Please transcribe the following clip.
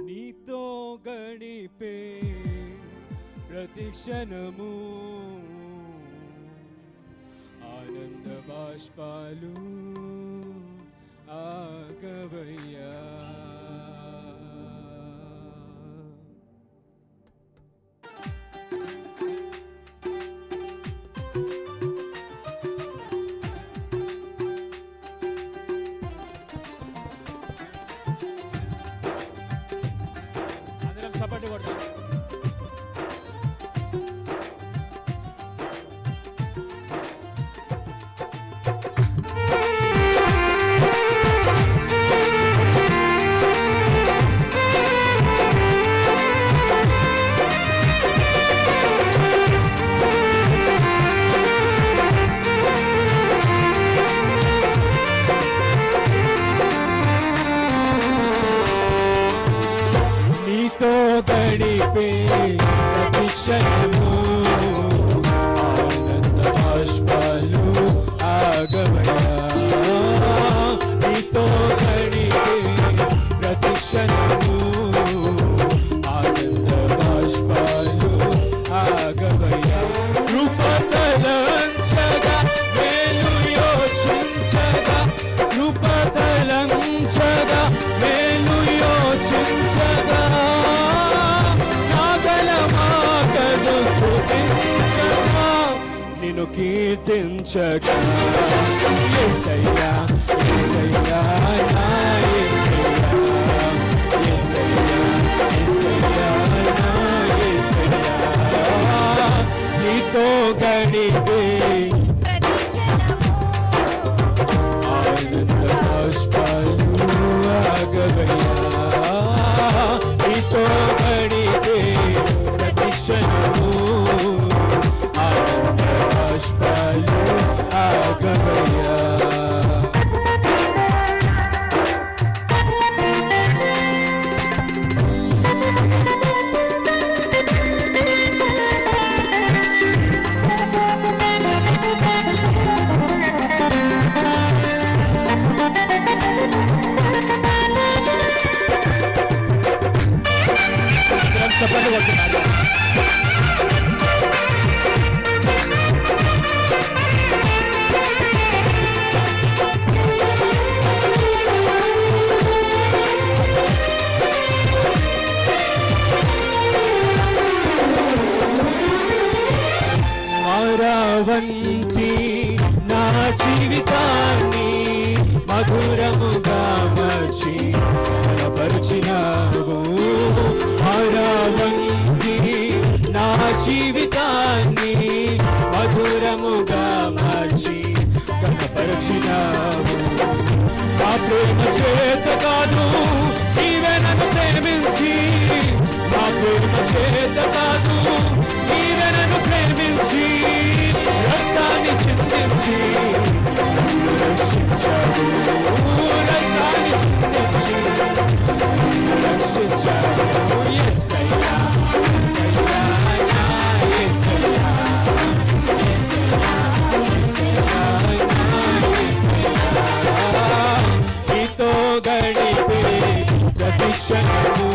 నీతో గడిపే ప్రతి క్షణము ఆనంద బాష్పాలు ఆగవయ్యా. అందరం సపోర్ట్ కొడతాం. నీతో గడిపే ప్రతి క్షణము ఆనంద బాష్పాలు ఆగవయ్యా. నీతో గడిపే ప్రతి క్షణము ఆనంద బాష్పాలు ఆగవయ్యా. కృపతలంచగా మేలు యోచించగా కృపతలంచగా మేలు యోచించగా నాగలమాకను స్తుతించగా నిన్ను కీర్తించగా యేసయ్యా యేసయ్యా నా యేసయ్యా యేసయ్యా యేసయ్యా నా యేసయ్యా. నీతో గడిపే ఆనంద బాష్పాలు ఆగవయ్యా. నీతో గడిపే ప్రతి క్షణము ఆనంద బాష్పాలు ఆగవయ్యా. చప్పట్లు కొడుతున్నారు. మరవంతి నా జీవితాన్ని మధురముగా మార్చి బలపరిచినావు. మరవంతి నా జీవితాన్ని మధురముగా మార్చి బలపరిచినావు. నా ప్రేమ చేత కాదు నీవే నన్ను ప్రేమించి, నా ప్రేమ చేత కాదు నీవే నన్ను ప్రేమించి రక్తాన్ని చిందించి నన్ను రక్షించావు. రక్తాన్ని చిందించి నన్ను రక్షించావు. యేసయ్యా యేసయ్యా నా యేసయ్యా యేసయ్యా యేసయ్యా నా యేసయ్యా. నీతో గడిపే ప్రతి క్షణము